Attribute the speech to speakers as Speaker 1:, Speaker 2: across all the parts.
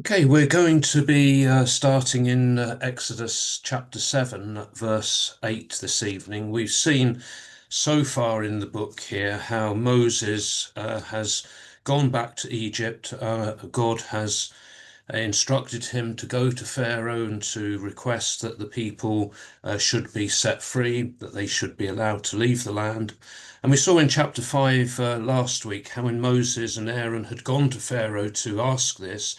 Speaker 1: Okay, we're going to be starting in Exodus chapter 7, verse 8 this evening. We've seen so far in the book here how Moses has gone back to Egypt. God has instructed him to go to Pharaoh and to request that the people should be set free, that they should be allowed to leave the land. And we saw in chapter 5 last week how when Moses and Aaron had gone to Pharaoh to ask this,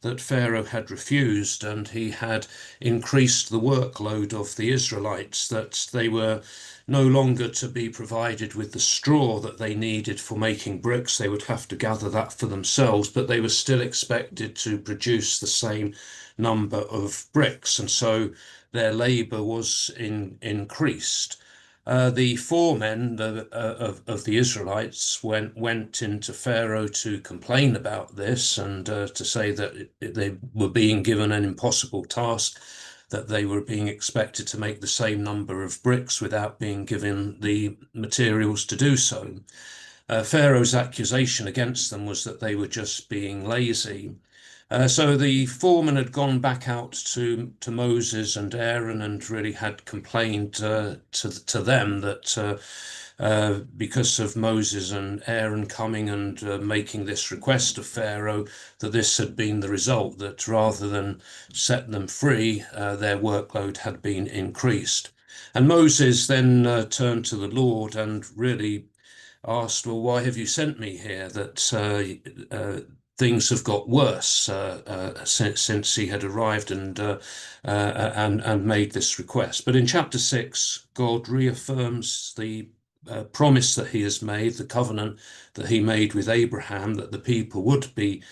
Speaker 1: that Pharaoh had refused, and he had increased the workload of the Israelites, that they were no longer to be provided with the straw that they needed for making bricks. They would have to gather that for themselves, but they were still expected to produce the same number of bricks, and so their labor was increased. The foremen of the Israelites went into Pharaoh to complain about this and to say that they were being given an impossible task, that they were being expected to make the same number of bricks without being given the materials to do so. Pharaoh's accusation against them was that they were just being lazy. So the foreman had gone back out to Moses and Aaron and really had complained to them that because of Moses and Aaron coming and making this request of Pharaoh, that this had been the result, that rather than set them free, their workload had been increased. And Moses then turned to the Lord and really asked, well, why have you sent me here? That things have got worse since he had arrived and made this request. But in chapter 6, God reaffirms the promise that he has made, the covenant that he made with Abraham, that the people would be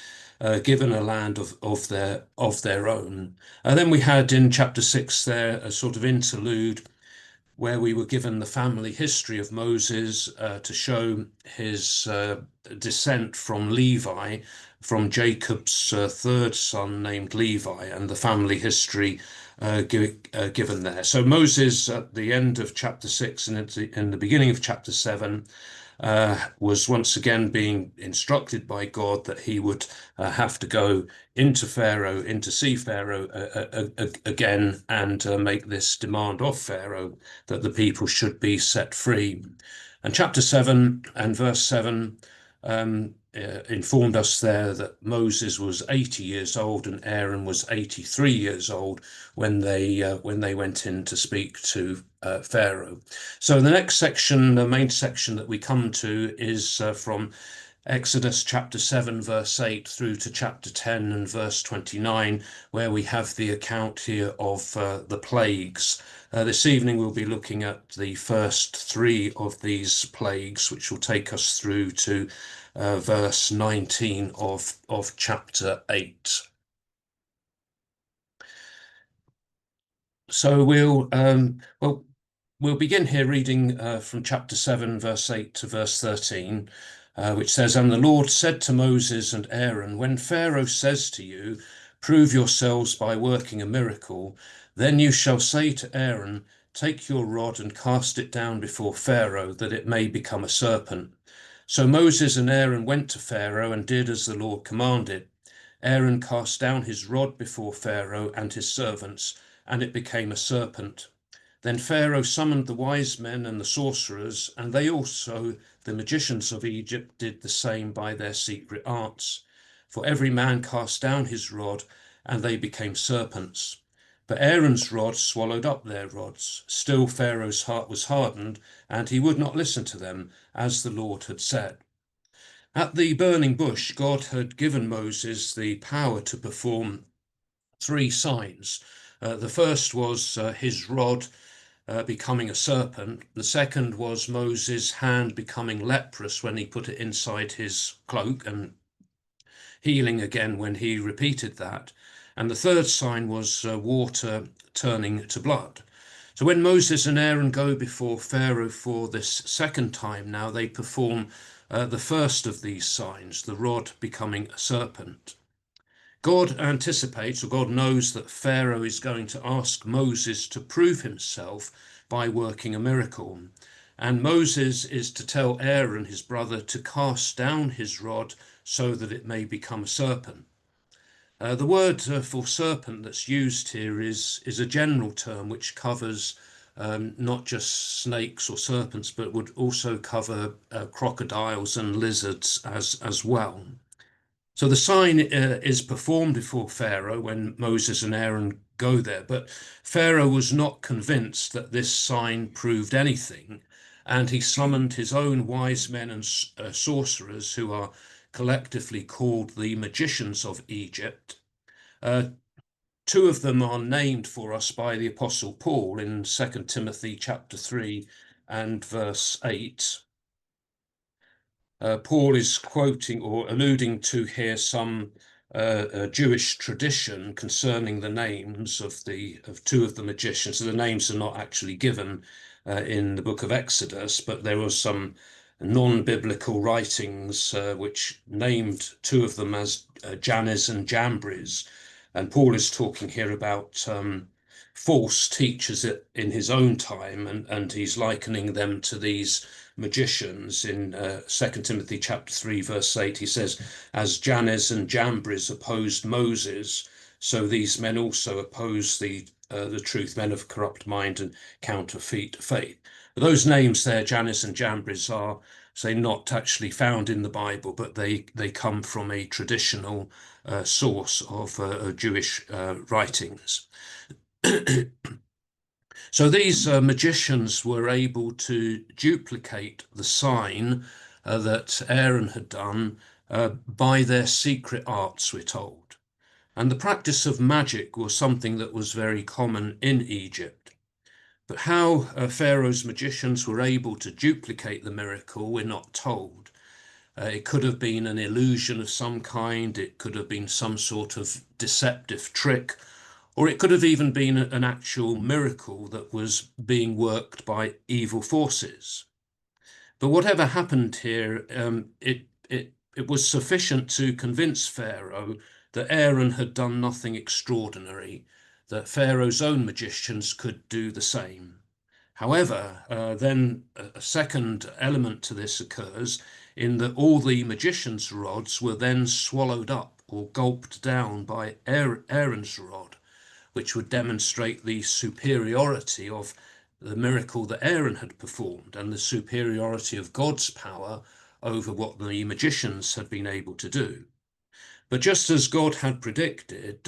Speaker 1: given a land of their own. And then we had in chapter 6 there a sort of interlude where we were given the family history of Moses to show his descent from Levi, from Jacob's third son named Levi, and the family history given there. So Moses, at the end of chapter 6 and in the beginning of chapter 7, was once again being instructed by God that he would have to go into Pharaoh, to see Pharaoh again, and make this demand of Pharaoh that the people should be set free. And chapter 7 and verse 7 informed us there that Moses was 80 years old and Aaron was 83 years old when they went in to speak to Pharaoh. So the next section, the main section that we come to, is from Exodus chapter 7, verse 8 through to chapter 10 and verse 29, where we have the account here of the plagues. This evening we'll be looking at the first three of these plagues, which will take us through to verse 19 of chapter 8. So we'll begin here reading from chapter 7, verse 8 to verse 13, which says, "And the Lord said to Moses and Aaron, when Pharaoh says to you, 'Prove yourselves by working a miracle,' then you shall say to Aaron, 'Take your rod and cast it down before Pharaoh, that it may become a serpent.' So Moses and Aaron went to Pharaoh and did as the Lord commanded. Aaron cast down his rod before Pharaoh and his servants, and it became a serpent. Then Pharaoh summoned the wise men and the sorcerers, and they also, the magicians of Egypt, did the same by their secret arts. For every man cast down his rod, and they became serpents. But Aaron's rod swallowed up their rods. Still Pharaoh's heart was hardened, and he would not listen to them, as the Lord had said." At the burning bush, God had given Moses the power to perform three signs. The first was his rod becoming a serpent. The second was Moses' hand becoming leprous when he put it inside his cloak and healing again when he repeated that. And the third sign was water turning to blood. So when Moses and Aaron go before Pharaoh for this second time now, they perform the first of these signs, the rod becoming a serpent. God anticipates, or God knows, that Pharaoh is going to ask Moses to prove himself by working a miracle. And Moses is to tell Aaron, his brother, to cast down his rod so that it may become a serpent. The word for serpent that's used here is a general term which covers not just snakes or serpents, but would also cover crocodiles and lizards as well. So the sign is performed before Pharaoh when Moses and Aaron go there, but Pharaoh was not convinced that this sign proved anything, and he summoned his own wise men and sorcerers, who are collectively called the magicians of Egypt. Uh, Two of them are named for us by the Apostle Paul in 2 Timothy chapter 3 and verse 8. Paul is quoting or alluding to here some Jewish tradition concerning the names of two of the magicians. So the names are not actually given in the book of Exodus, but there were some non-biblical writings which named two of them as Jannes and Jambres. And Paul is talking here about false teachers in his own time, and he's likening them to these magicians. In 2 Timothy chapter 3 verse 8, he says, as Jannes and Jambres opposed Moses, so these men also oppose the truth, men of corrupt mind and counterfeit faith. But those names there, Jannes and Jambres, are, say, not actually found in the Bible, but they come from a traditional source of Jewish writings. So these magicians were able to duplicate the sign that Aaron had done by their secret arts, we're told. And the practice of magic was something that was very common in Egypt. But how Pharaoh's magicians were able to duplicate the miracle, we're not told. It could have been an illusion of some kind, it could have been some sort of deceptive trick, or it could have even been an actual miracle that was being worked by evil forces. But whatever happened here, it was sufficient to convince Pharaoh that Aaron had done nothing extraordinary, that Pharaoh's own magicians could do the same. However, then a second element to this occurs, in that all the magicians' rods were then swallowed up or gulped down by Aaron's rod, which would demonstrate the superiority of the miracle that Aaron had performed and the superiority of God's power over what the magicians had been able to do. But just as God had predicted,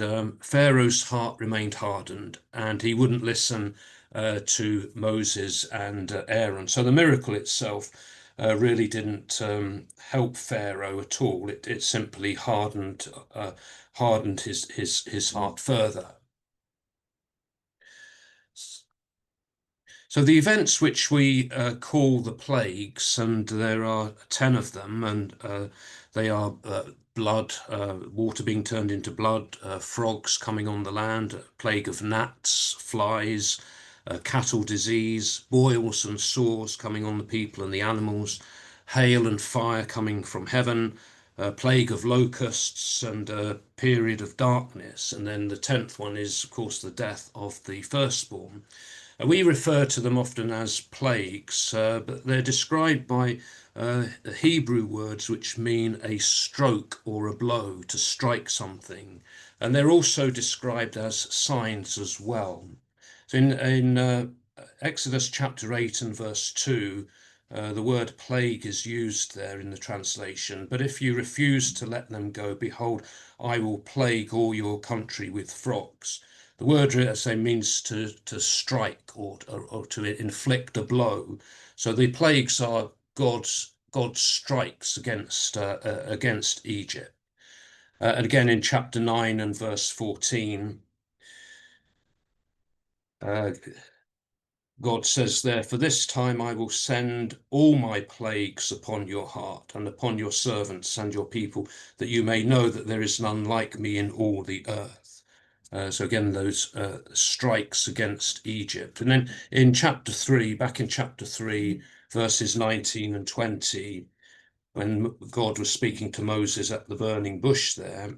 Speaker 1: Pharaoh's heart remained hardened and he wouldn't listen to Moses and Aaron. So the miracle itself really didn't help Pharaoh at all. It simply hardened his heart further. So the events which we call the plagues, and there are 10 of them, and they are blood, water being turned into blood, frogs coming on the land, a plague of gnats, flies, cattle disease, boils and sores coming on the people and the animals, hail and fire coming from heaven, a plague of locusts, and a period of darkness. And then the 10th one is, of course, the death of the firstborn. We refer to them often as plagues, but they're described by Hebrew words which mean a stroke or a blow, to strike something. And they're also described as signs as well. So in Exodus chapter 8 and verse 2, the word plague is used there in the translation. But if you refuse to let them go, behold, I will plague all your country with frogs. The word, as I say, means to strike or to inflict a blow. So the plagues are God's strikes against Egypt. And again in chapter 9 and verse 14, God says there, for this time I will send all my plagues upon your heart and upon your servants and your people, that you may know that there is none like me in all the earth. So again, those strikes against Egypt. And then in chapter 3, back in chapter 3, verses 19 and 20, when God was speaking to Moses at the burning bush there,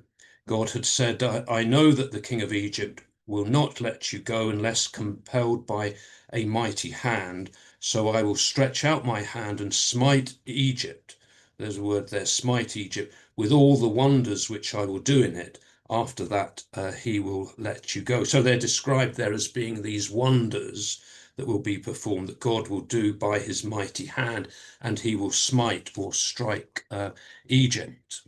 Speaker 1: God had said, I know that the king of Egypt will not let you go unless compelled by a mighty hand. So I will stretch out my hand and smite Egypt. There's a word there, smite Egypt, with all the wonders which I will do in it, After that, he will let you go. So they're described there as being these wonders that will be performed, that God will do by his mighty hand, and he will smite or strike Egypt.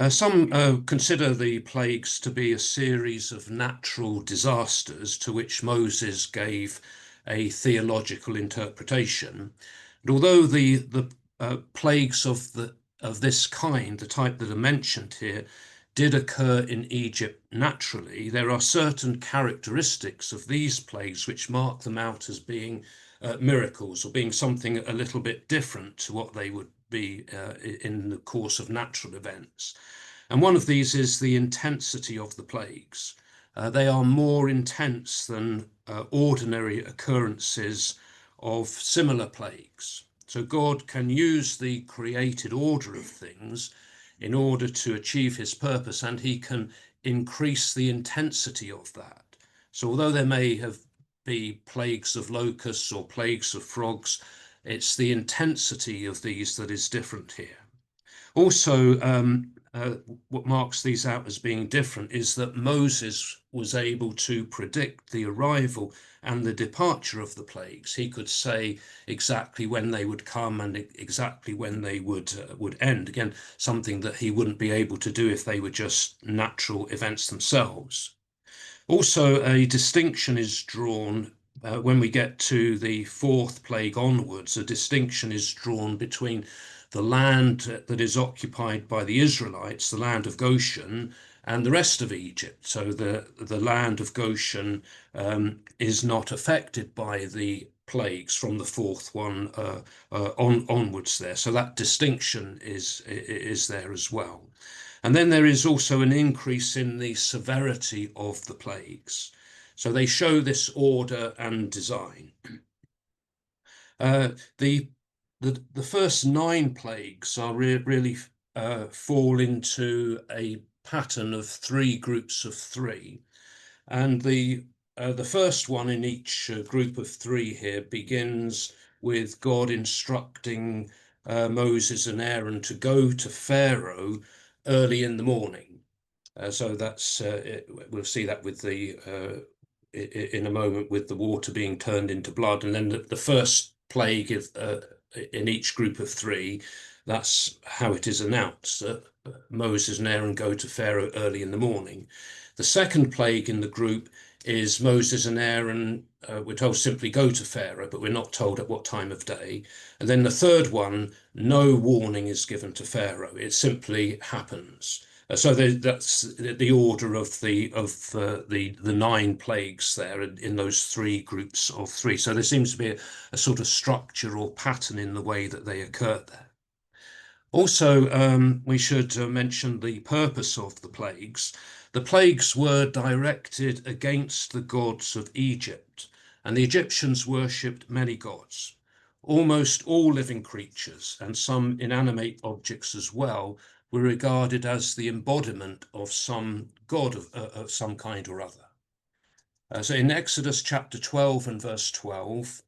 Speaker 1: Some consider the plagues to be a series of natural disasters to which Moses gave a theological interpretation. And although the plagues of this kind, the type that are mentioned here, did occur in Egypt naturally, there are certain characteristics of these plagues which mark them out as being miracles, or being something a little bit different to what they would be in the course of natural events. And one of these is the intensity of the plagues. They are more intense than ordinary occurrences of similar plagues. So God can use the created order of things in order to achieve his purpose, and he can increase the intensity of that. So although there may be plagues of locusts or plagues of frogs, it's the intensity of these that is different here. Also, what marks these out as being different is that Moses was able to predict the arrival and the departure of the plagues. He could say exactly when they would come and exactly when they would end. Again, something that he wouldn't be able to do if they were just natural events themselves. Also, a distinction is drawn when we get to the fourth plague onwards. A distinction is drawn between the land that is occupied by the Israelites, the land of Goshen, and the rest of Egypt. So the land of Goshen is not affected by the plagues from the fourth one onwards there. So that distinction is there as well. And then there is also an increase in the severity of the plagues. So they show this order and design. The first 9 plagues are really fall into a pattern of 3 groups of 3. And the first one in each group of 3 here begins with God instructing Moses and Aaron to go to Pharaoh early in the morning. So that's we'll see that with in a moment, with the water being turned into blood, and then the first plague in each group of 3. That's how it is announced. Moses and Aaron go to Pharaoh early in the morning. The second plague in the group is Moses and Aaron, we're told, simply go to Pharaoh, but we're not told at what time of day. And then the third one, no warning is given to Pharaoh. It simply happens. So that's the order of the 9 plagues there in those 3 groups of 3. So there seems to be a sort of structure or pattern in the way that they occurred there. Also, we should mention the purpose of the plagues. The plagues were directed against the gods of Egypt, and the Egyptians worshipped many gods. Almost all living creatures, and some inanimate objects as well, were regarded as the embodiment of some god of some kind or other. So in Exodus chapter 12 and verse 12,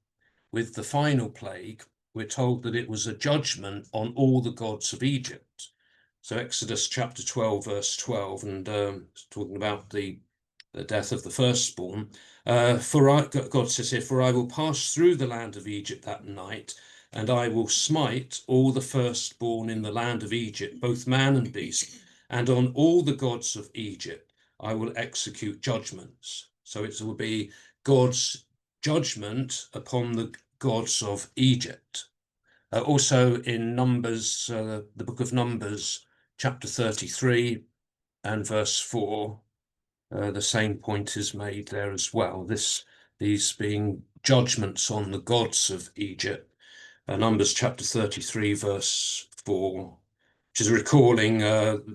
Speaker 1: with the final plague, we're told that it was a judgment on all the gods of Egypt. So Exodus chapter 12, verse 12, and talking about the death of the firstborn. God says here, for I will pass through the land of Egypt that night, and I will smite all the firstborn in the land of Egypt, both man and beast, and on all the gods of Egypt I will execute judgments. So it will be God's judgment upon the gods of Egypt. Also in Numbers, the book of Numbers, chapter 33 and verse 4, the same point is made there as well. These being judgments on the gods of Egypt. Numbers chapter 33, verse 4, which is recalling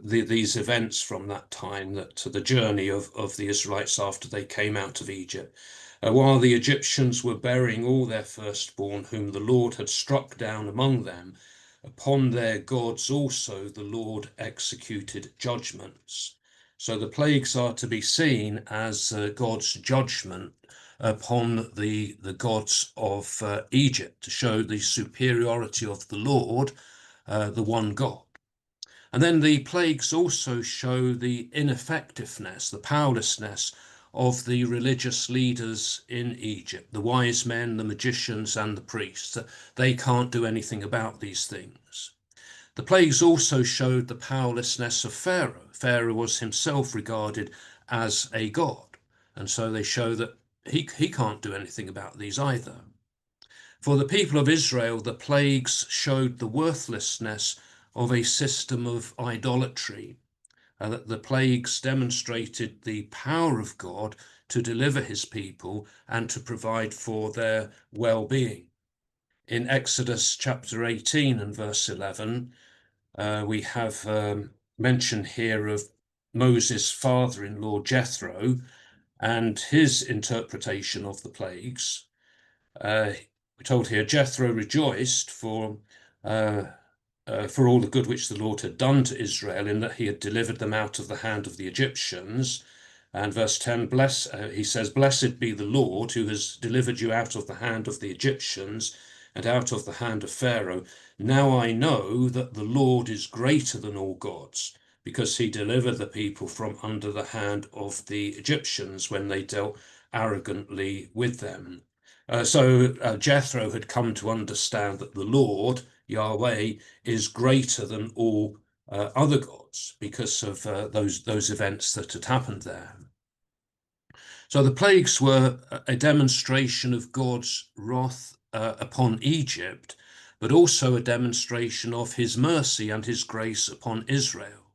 Speaker 1: these events from that time, that the journey of the Israelites after they came out of Egypt. While the Egyptians were burying all their firstborn, whom the Lord had struck down among them, upon their gods also the Lord executed judgments. So the plagues are to be seen as God's judgment upon the gods of Egypt, to show the superiority of the Lord, the one God. And then the plagues also show the ineffectiveness, the powerlessness of the religious leaders in Egypt, the wise men, the magicians, and the priests. They can't do anything about these things. The plagues also showed the powerlessness of Pharaoh. Pharaoh was himself regarded as a god, and so they show that he can't do anything about these either. For the people of Israel, the plagues showed the worthlessness of a system of idolatry. That the plagues demonstrated the power of God to deliver his people and to provide for their well-being. In Exodus chapter 18 and verse 11, we have mention here of Moses' father-in-law Jethro and his interpretation of the plagues. We're told here, Jethro rejoiced for all the good which the Lord had done to Israel, in that he had delivered them out of the hand of the Egyptians. And verse 10, he says, "Blessed be the Lord who has delivered you out of the hand of the Egyptians and out of the hand of Pharaoh. Now I know that the Lord is greater than all gods, because he delivered the people from under the hand of the Egyptians when they dealt arrogantly with them." So Jethro had come to understand that the Lord, Yahweh, is greater than all other gods because of those events that had happened there. So the plagues were a demonstration of God's wrath upon Egypt, but also a demonstration of his mercy and his grace upon Israel.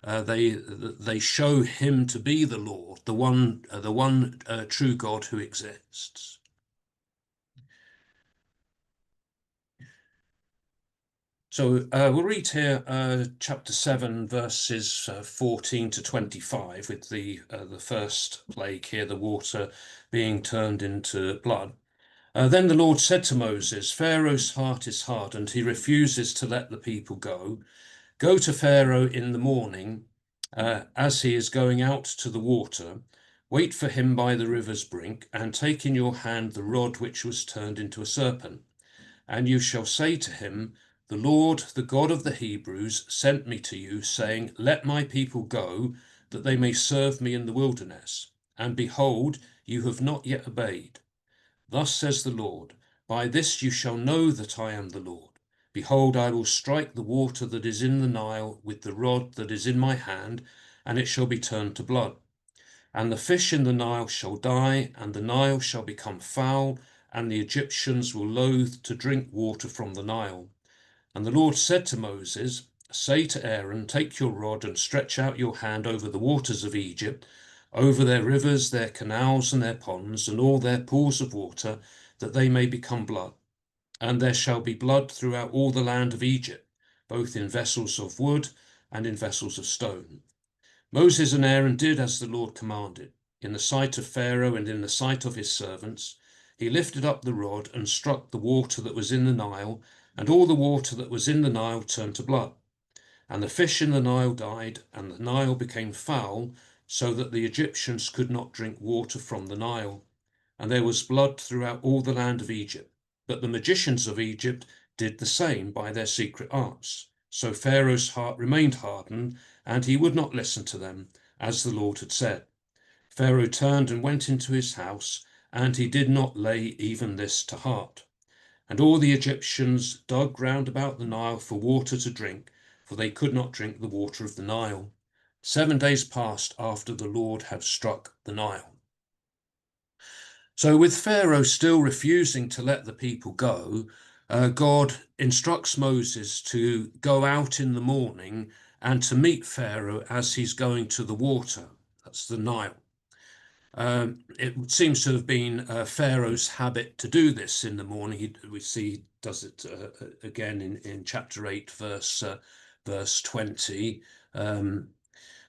Speaker 1: They show him to be the Lord, the one true God who exists. So we'll read here chapter 7, verses 14 to 25, with the first plague here, the water being turned into blood. Then the Lord said to Moses, "Pharaoh's heart is hardened. He refuses to let the people go. Go to Pharaoh in the morning as he is going out to the water. Wait for him by the river's brink, and take in your hand the rod which was turned into a serpent. And you shall say to him, 'The Lord, the God of the Hebrews, sent me to you, saying, Let my people go, that they may serve me in the wilderness. And behold, you have not yet obeyed. Thus says the Lord, by this you shall know that I am the Lord. Behold, I will strike the water that is in the Nile with the rod that is in my hand, and it shall be turned to blood. And the fish in the Nile shall die, and the Nile shall become foul, and the Egyptians will loathe to drink water from the Nile.' And the Lord said to Moses, Say to Aaron, Take your rod and stretch out your hand over the waters of Egypt, over their rivers, their canals, and their ponds, and all their pools of water, that they may become blood. And there shall be blood throughout all the land of Egypt, both in vessels of wood and in vessels of stone." Moses and Aaron did as the Lord commanded. In the sight of Pharaoh and in the sight of his servants, he lifted up the rod and struck the water that was in the Nile, and all the water that was in the Nile turned to blood. And the fish in the Nile died, and the Nile became foul, so that the Egyptians could not drink water from the Nile. And there was blood throughout all the land of Egypt. But the magicians of Egypt did the same by their secret arts. So Pharaoh's heart remained hardened, and he would not listen to them, as the Lord had said. Pharaoh turned and went into his house, and he did not lay even this to heart. And all the Egyptians dug round about the Nile for water to drink, for they could not drink the water of the Nile. 7 days passed after the Lord had struck the Nile. So with Pharaoh still refusing to let the people go, God instructs Moses to go out in the morning and to meet Pharaoh as he's going to the water. That's the Nile. It seems to have been Pharaoh's habit to do this in the morning. We see he does it again in chapter 8, verse 20.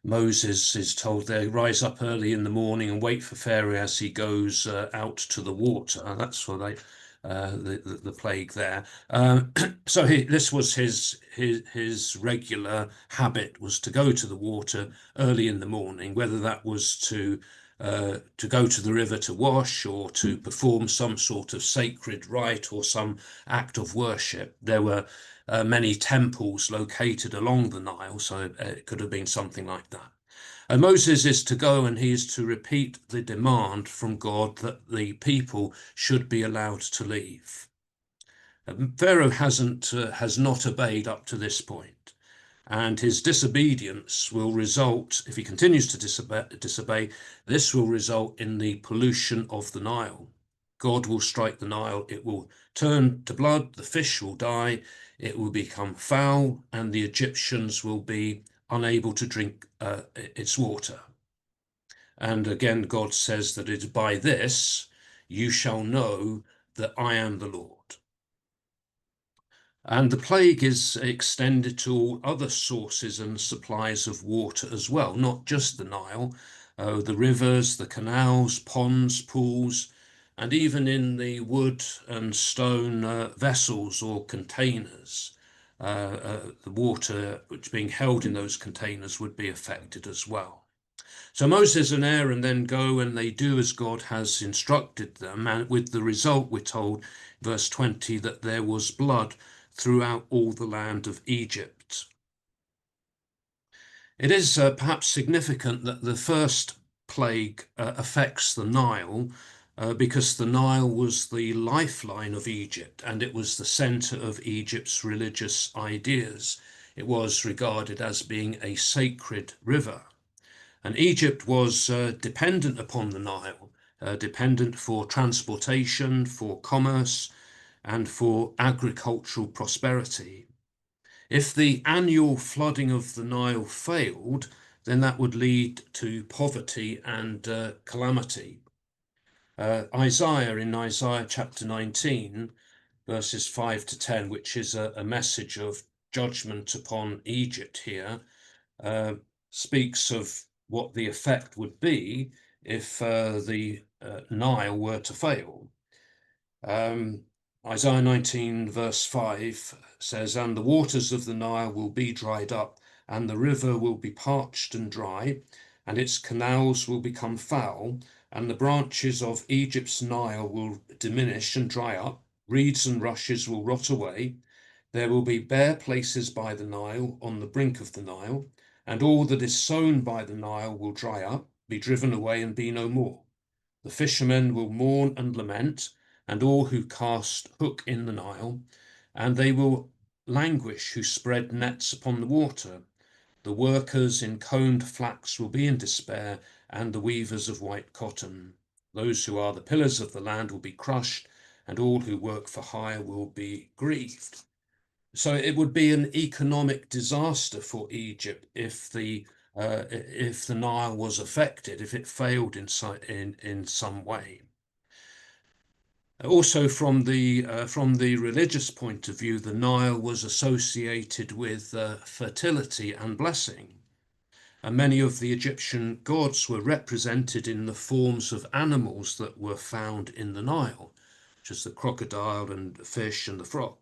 Speaker 1: Moses is told there, rise up early in the morning and wait for Pharaoh as he goes out to the water. That's for the plague there. So this was his regular habit, was to go to the water early in the morning, whether that was to to go to the river to wash or to perform some sort of sacred rite or some act of worship. There were many temples located along the Nile, so it could have been something like that. And Moses is to go and he is to repeat the demand from God that the people should be allowed to leave. Pharaoh has not obeyed up to this point, and his disobedience will result, if he continues to disobey, this will result in the pollution of the Nile. God will strike the Nile, it will turn to blood, the fish will die, it will become foul, and the Egyptians will be unable to drink its water. And again, God says that it is by this you shall know that I am the Lord. And the plague is extended to all other sources and supplies of water as well, not just the Nile, the rivers, the canals, ponds, pools, and even in the wood and stone vessels or containers. The water which being held in those containers would be affected as well. So Moses and Aaron then go and they do as God has instructed them, and with the result, we're told, verse 20, that there was blood throughout all the land of Egypt. It is perhaps significant that the first plague affects the Nile because the Nile was the lifeline of Egypt and it was the center of Egypt's religious ideas. It was regarded as being a sacred river. And Egypt was dependent upon the Nile, dependent for transportation, for commerce, and for agricultural prosperity. If the annual flooding of the Nile failed, then that would lead to poverty and calamity. Isaiah in Isaiah chapter 19, verses 5 to 10, which is a message of judgment upon Egypt here, speaks of what the effect would be if the Nile were to fail. Isaiah 19 verse 5 says, "And the waters of the Nile will be dried up, and the river will be parched and dry, and its canals will become foul, and the branches of Egypt's Nile will diminish and dry up, reeds and rushes will rot away. There will be bare places by the Nile, on the brink of the Nile, and all that is sown by the Nile will dry up, be driven away, and be no more. The fishermen will mourn and lament, and all who cast hook in the Nile, and they will languish who spread nets upon the water. The workers in combed flax will be in despair, and the weavers of white cotton. Those who are the pillars of the land will be crushed, and all who work for hire will be grieved." So it would be an economic disaster for Egypt if the Nile was affected, if it failed in some way. Also, from the religious point of view, the Nile was associated with fertility and blessing, and many of the Egyptian gods were represented in the forms of animals that were found in the Nile, such as the crocodile and the fish and the frog.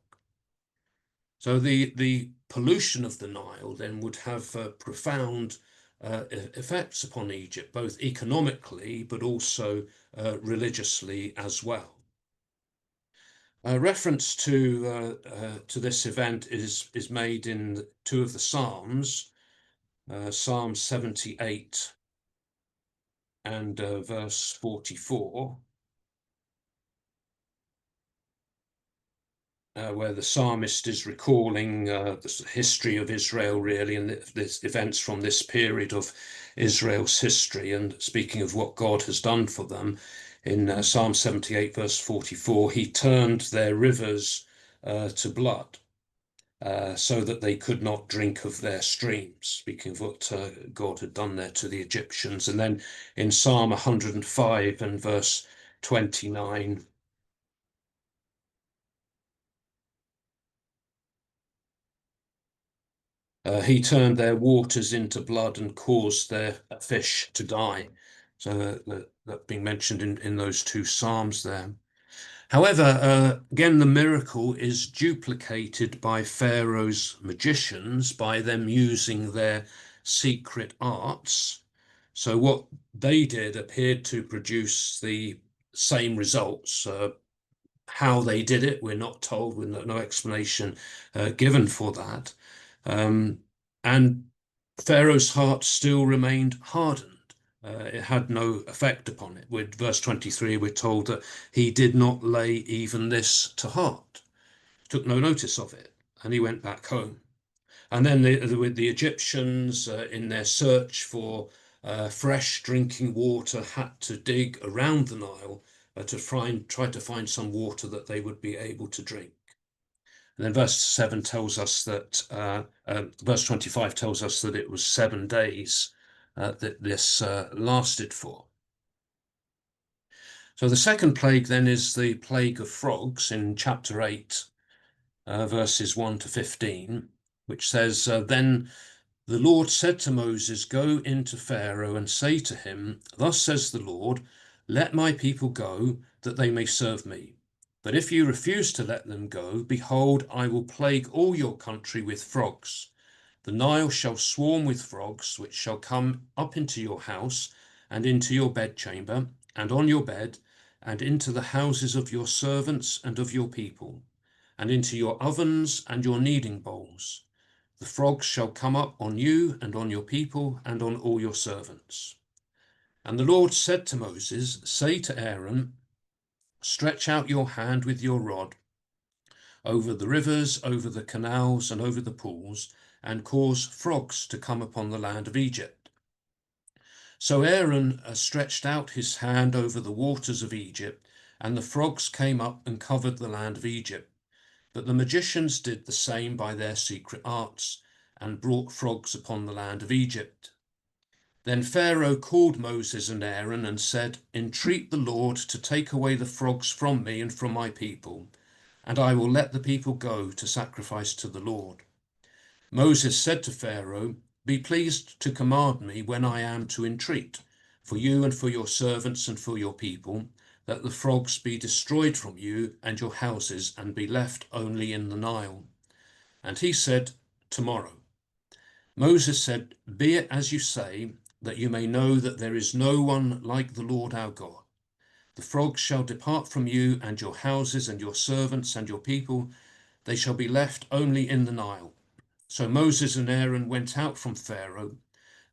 Speaker 1: So the pollution of the Nile then would have profound effects upon Egypt, both economically but also religiously as well. Reference to this event is made in two of the Psalms, Psalm 78 and verse 44, where the psalmist is recalling the history of Israel, really, and the events from this period of Israel's history, and speaking of what God has done for them. In Psalm 78, verse 44, he turned their rivers to blood so that they could not drink of their streams, speaking of what God had done there to the Egyptians. And then in Psalm 105 and verse 29, he turned their waters into blood and caused their fish to die. So that being mentioned in those two Psalms there. However, again, the miracle is duplicated by Pharaoh's magicians by them using their secret arts. So what they did appeared to produce the same results. How they did it, we're not told, with no explanation given for that. And Pharaoh's heart still remained hardened. It had no effect upon it. With verse 23, we're told that he did not lay even this to heart, took no notice of it, and he went back home. And then with the Egyptians in their search for fresh drinking water had to dig around the Nile to try to find some water that they would be able to drink. And then verse 7 tells us that, verse 25 tells us that it was 7 days that this lasted for. So the second plague then is the plague of frogs in chapter 8, verses 1 to 15, which says, Then the Lord said to Moses, Go into Pharaoh and say to him, Thus says the Lord, Let my people go, that they may serve me. But if you refuse to let them go, behold, I will plague all your country with frogs. The Nile shall swarm with frogs, which shall come up into your house, and into your bedchamber, and on your bed, and into the houses of your servants and of your people, and into your ovens and your kneading bowls. The frogs shall come up on you and on your people and on all your servants. And the Lord said to Moses, Say to Aaron, Stretch out your hand with your rod over the rivers, over the canals, and over the pools, and cause frogs to come upon the land of Egypt. So Aaron stretched out his hand over the waters of Egypt, and the frogs came up and covered the land of Egypt. But the magicians did the same by their secret arts, and brought frogs upon the land of Egypt. Then Pharaoh called Moses and Aaron and said, Entreat the Lord to take away the frogs from me and from my people, and I will let the people go to sacrifice to the Lord. Moses said to Pharaoh, Be pleased to command me when I am to entreat, for you and for your servants and for your people, that the frogs be destroyed from you and your houses, and be left only in the Nile. And he said, Tomorrow. Moses said, Be it as you say, that you may know that there is no one like the Lord our God. The frogs shall depart from you and your houses and your servants and your people. They shall be left only in the Nile. So Moses and Aaron went out from Pharaoh,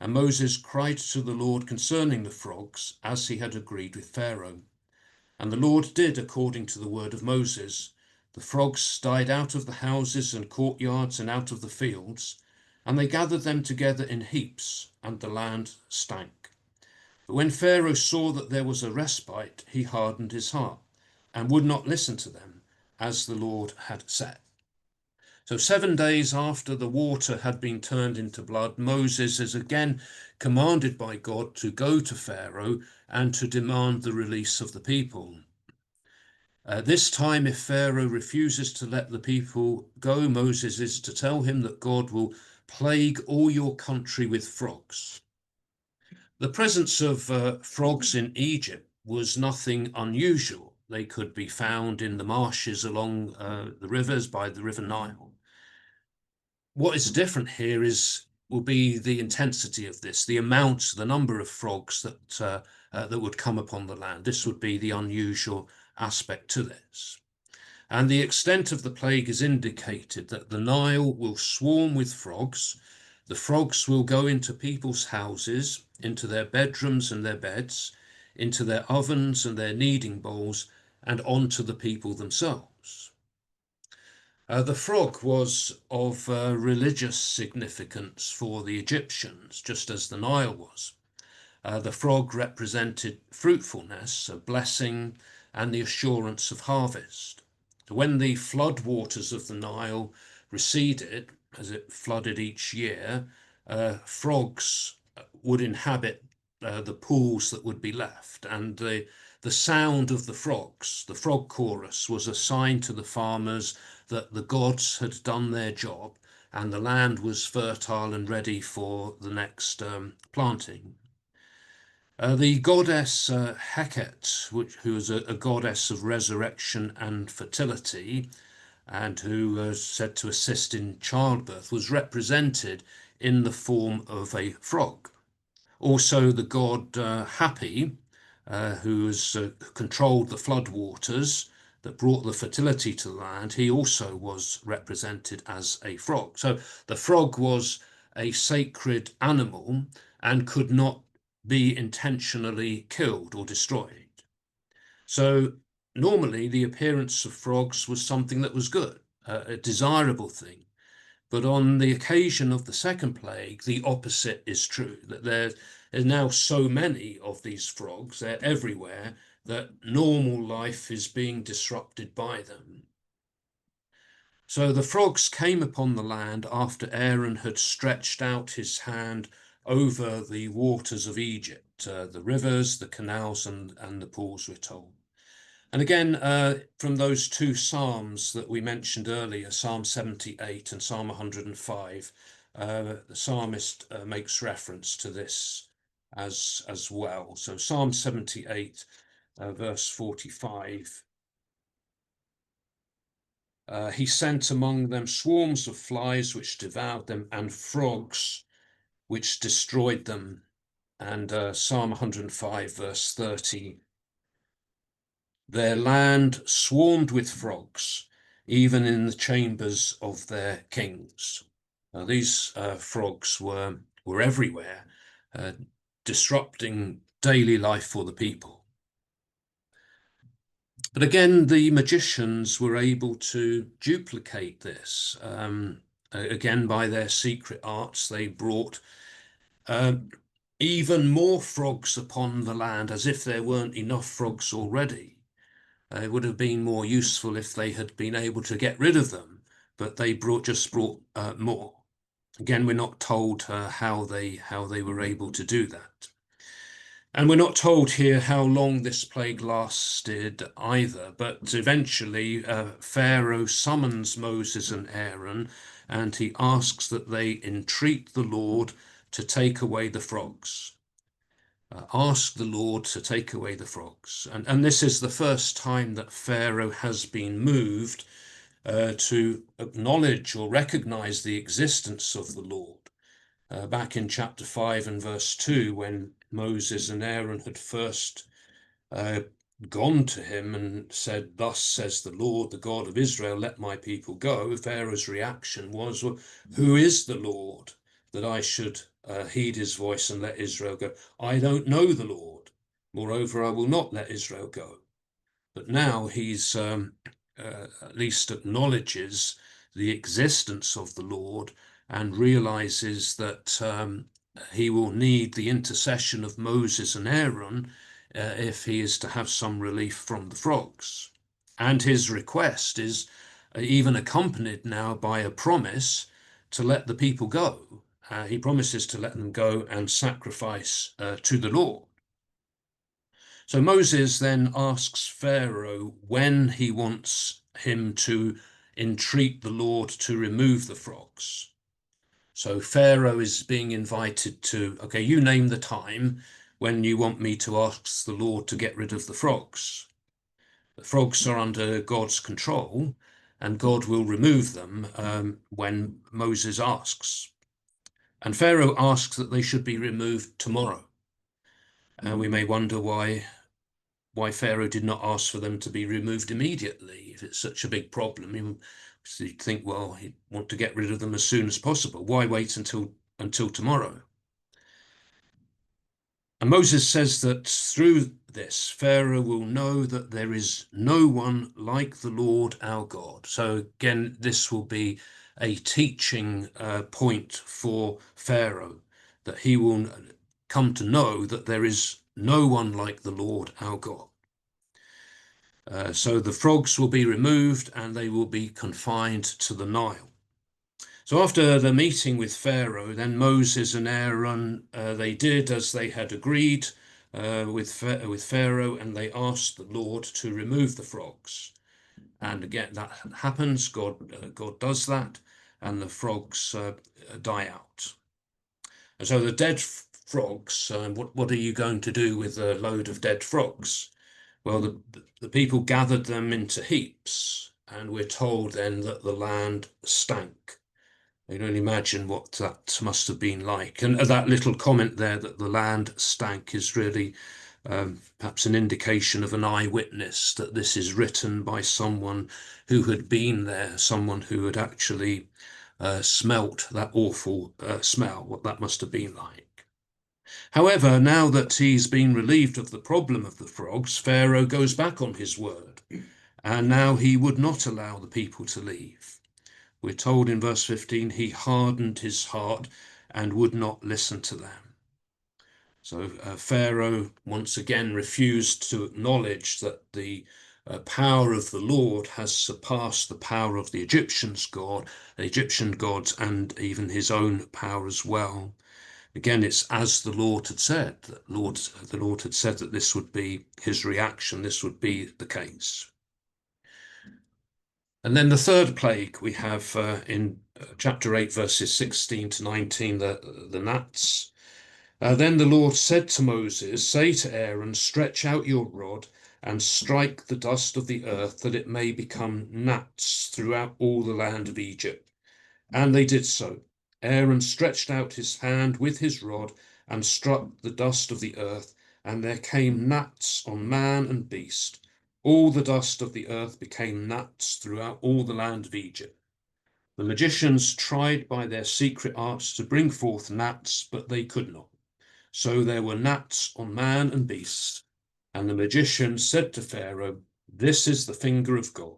Speaker 1: and Moses cried to the Lord concerning the frogs, as he had agreed with Pharaoh. And the Lord did according to the word of Moses. The frogs died out of the houses and courtyards and out of the fields, and they gathered them together in heaps, and the land stank. But when Pharaoh saw that there was a respite, he hardened his heart, and would not listen to them, as the Lord had said. So 7 days after the water had been turned into blood, Moses is again commanded by God to go to Pharaoh and to demand the release of the people. This time, if Pharaoh refuses to let the people go, Moses is to tell him that God will plague all your country with frogs. The presence of frogs in Egypt was nothing unusual. They could be found in the marshes along the rivers by the River Nile. What is different here will be the intensity of this, the amount, the number of frogs that would come upon the land. This would be the unusual aspect to this. And the extent of the plague is indicated that the Nile will swarm with frogs. The frogs will go into people's houses, into their bedrooms and their beds, into their ovens and their kneading bowls, and onto the people themselves. The frog was of religious significance for the Egyptians, just as the Nile was. The frog represented fruitfulness, a blessing, and the assurance of harvest. When the flood waters of the Nile receded, as it flooded each year, frogs would inhabit the pools that would be left, and the sound of the frogs, the frog chorus, was a sign to the farmers that the gods had done their job and the land was fertile and ready for the next planting. The goddess Heket, who is a goddess of resurrection and fertility, and who was said to assist in childbirth, was represented in the form of a frog, Also, the god Happy, who has controlled the flood waters that brought the fertility to the land, he also was represented as a frog. So the frog was a sacred animal and could not be intentionally killed or destroyed. So normally the appearance of frogs was something that was good, a desirable thing. But on the occasion of the second plague, the opposite is true, that there are now so many of these frogs, they're everywhere, that normal life is being disrupted by them. So the frogs came upon the land after Aaron had stretched out his hand over the waters of Egypt, the rivers, the canals, and the pools, we're told. And again, from those two Psalms that we mentioned earlier, Psalm 78 and Psalm 105, the psalmist makes reference to this as well. So Psalm 78, verse 45, he sent among them swarms of flies which devoured them, and frogs which destroyed them. And Psalm 105, verse 30, their land swarmed with frogs, even in the chambers of their kings. These frogs were everywhere, disrupting daily life for the people. But again, the magicians were able to duplicate this. Again, by their secret arts, they brought even more frogs upon the land, as if there weren't enough frogs already. It would have been more useful if they had been able to get rid of them, but they just brought more. Again, we're not told how they were able to do that. And we're not told here how long this plague lasted either, but eventually Pharaoh summons Moses and Aaron, and he asks that they entreat the Lord to take away the frogs. Ask the Lord to take away the frogs. And this is the first time that Pharaoh has been moved to acknowledge or recognize the existence of the Lord. Back in chapter 5 and verse 2, when Moses and Aaron had first gone to him and said, "Thus says the Lord, the God of Israel, let my people go," Pharaoh's reaction was, "Well, who is the Lord that I should heed his voice and let Israel go? I don't know the Lord. Moreover, I will not let Israel go." But now he's at least acknowledges the existence of the Lord and realizes that he will need the intercession of Moses and Aaron if he is to have some relief from the frogs. And his request is even accompanied now by a promise to let the people go. He promises to let them go and sacrifice to the Lord. So Moses then asks Pharaoh when he wants him to entreat the Lord to remove the frogs. So Pharaoh is being invited to, okay, you name the time when you want me to ask the Lord to get rid of the frogs. The frogs are under God's control, and God will remove them when Moses asks. And Pharaoh asks that they should be removed tomorrow. And we may wonder why Pharaoh did not ask for them to be removed immediately. If it's such a big problem, you'd think, well, he'd want to get rid of them as soon as possible. Why wait until tomorrow? And Moses says that through this, Pharaoh will know that there is no one like the Lord our God. So again, this will be a teaching point for Pharaoh, that he will come to know that there is no one like the Lord our God. So the frogs will be removed and they will be confined to the Nile. So after the meeting with Pharaoh, then Moses and Aaron, they did as they had agreed with Pharaoh, and they asked the Lord to remove the frogs. And again, that happens. God does that, and the frogs die out. And so the dead frogs, what are you going to do with a load of dead frogs? Well, the people gathered them into heaps, and we're told then that the land stank. You can only imagine what that must have been like. And that little comment there that the land stank is really perhaps an indication of an eyewitness, that this is written by someone who had been there, someone who had actually smelt that awful smell, what that must have been like. However, now that he's been relieved of the problem of the frogs, Pharaoh goes back on his word, and now he would not allow the people to leave. We're told in verse 15, he hardened his heart and would not listen to them. So Pharaoh once again refused to acknowledge that the power of the Lord has surpassed the power of the Egyptian gods, and even his own power as well. Again, it's as the Lord had said. The Lord had said that this would be his reaction. This would be the case. And then the third plague we have in chapter 8, verses 16 to 19, the gnats. Then the Lord said to Moses, say to Aaron, stretch out your rod and strike the dust of the earth, that it may become gnats throughout all the land of Egypt. And they did so. Aaron stretched out his hand with his rod and struck the dust of the earth, and there came gnats on man and beast. All the dust of the earth became gnats throughout all the land of Egypt. The magicians tried by their secret arts to bring forth gnats, but they could not. So there were gnats on man and beast. And the magician said to Pharaoh, this is the finger of God.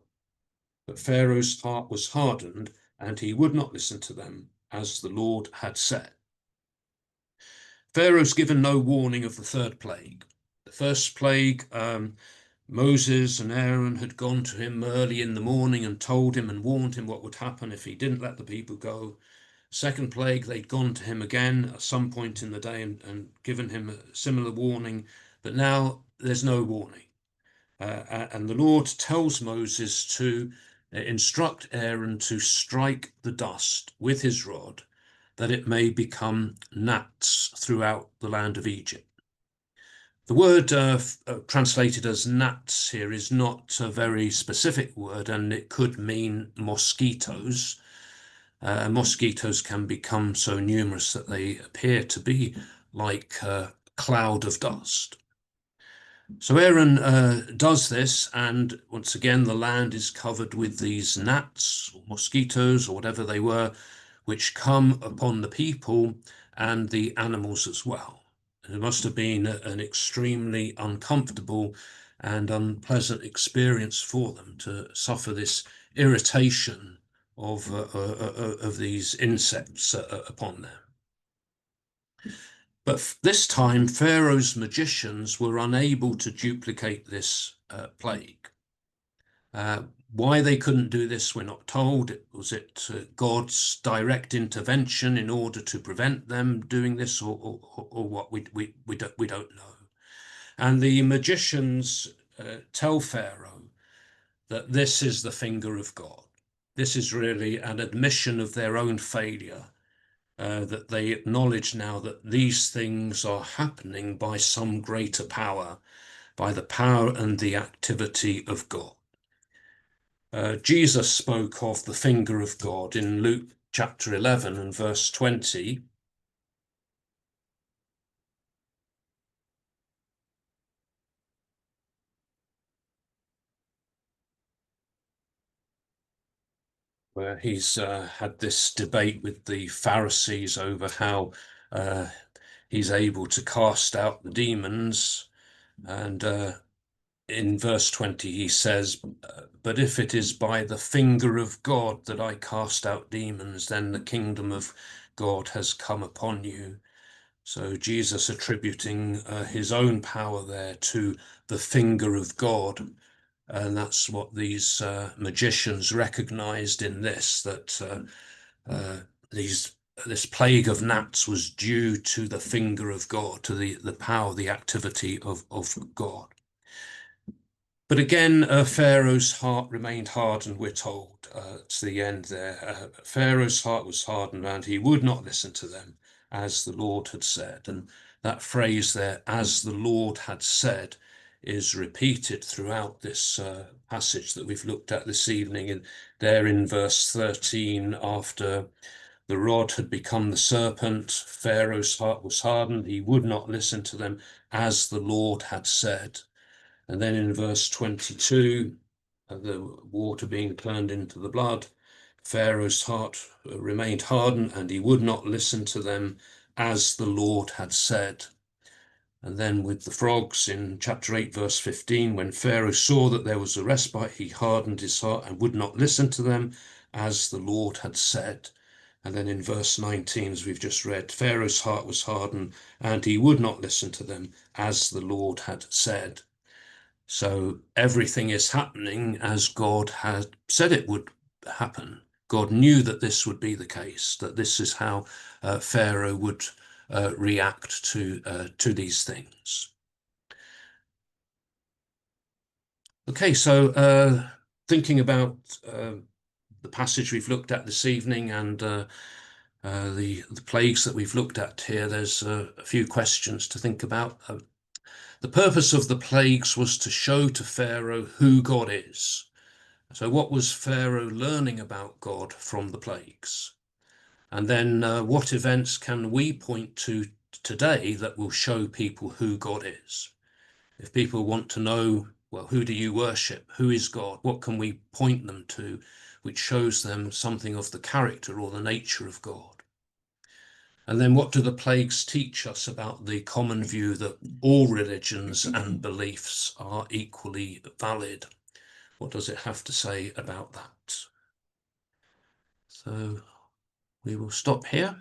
Speaker 1: But Pharaoh's heart was hardened, and he would not listen to them, as the Lord had said. Pharaoh's given no warning of the third plague. The first plague, Moses and Aaron had gone to him early in the morning and told him and warned him what would happen if he didn't let the people go. Second plague, they'd gone to him again at some point in the day and given him a similar warning, but now there's no warning. And the Lord tells Moses to instruct Aaron to strike the dust with his rod, that it may become gnats throughout the land of Egypt. The word translated as gnats here is not a very specific word, and it could mean mosquitoes. Mosquitoes can become so numerous that they appear to be like a cloud of dust. So Aaron does this, and once again the land is covered with these gnats, or mosquitoes, or whatever they were, which come upon the people and the animals as well. And it must have been an extremely uncomfortable and unpleasant experience for them to suffer this irritation of these insects upon them. But this time, Pharaoh's magicians were unable to duplicate this plague. Why they couldn't do this, we're not told. Was it God's direct intervention in order to prevent them doing this, or what? We don't know. And the magicians tell Pharaoh that this is the finger of God. This is really an admission of their own failure, that they acknowledge now that these things are happening by some greater power, by the power and the activity of God. Jesus spoke of the finger of God in Luke chapter 11 and verse 20. Where he's had this debate with the Pharisees over how he's able to cast out the demons. And in verse 20, he says, but if it is by the finger of God that I cast out demons, then the kingdom of God has come upon you. So Jesus attributing his own power there to the finger of God. And that's what these magicians recognized in this, that this plague of gnats was due to the finger of God, to the power, the activity of God. But again, Pharaoh's heart remained hardened, we're told, to the end there. Pharaoh's heart was hardened, and he would not listen to them, as the Lord had said. And that phrase there, as the Lord had said, is repeated throughout this passage that we've looked at this evening. And there in verse 13, after The rod had become the serpent. Pharaoh's heart was hardened. He would not listen to them as the Lord had said. And then in verse 22, the water being turned into the blood, Pharaoh's heart remained hardened and he would not listen to them as the Lord had said. And then with the frogs in chapter 8, verse 15, when Pharaoh saw that there was a respite, he hardened his heart and would not listen to them as the Lord had said. And then in verse 19, as we've just read, Pharaoh's heart was hardened and he would not listen to them as the Lord had said. So everything is happening as God had said it would happen. God knew that this would be the case, that this is how Pharaoh would react to these things. Okay, so thinking about the passage we've looked at this evening and the plagues that we've looked at here, there's a few questions to think about. The purpose of the plagues was to show to Pharaoh who God is. So what was Pharaoh learning about God from the plagues? And then what events can we point to today that will show people who God is? If people want to know, well, who do you worship? Who is God? What can we point them to which shows them something of the character or the nature of God? And then what do the plagues teach us about the common view that all religions and beliefs are equally valid? What does it have to say about that? So we will stop here.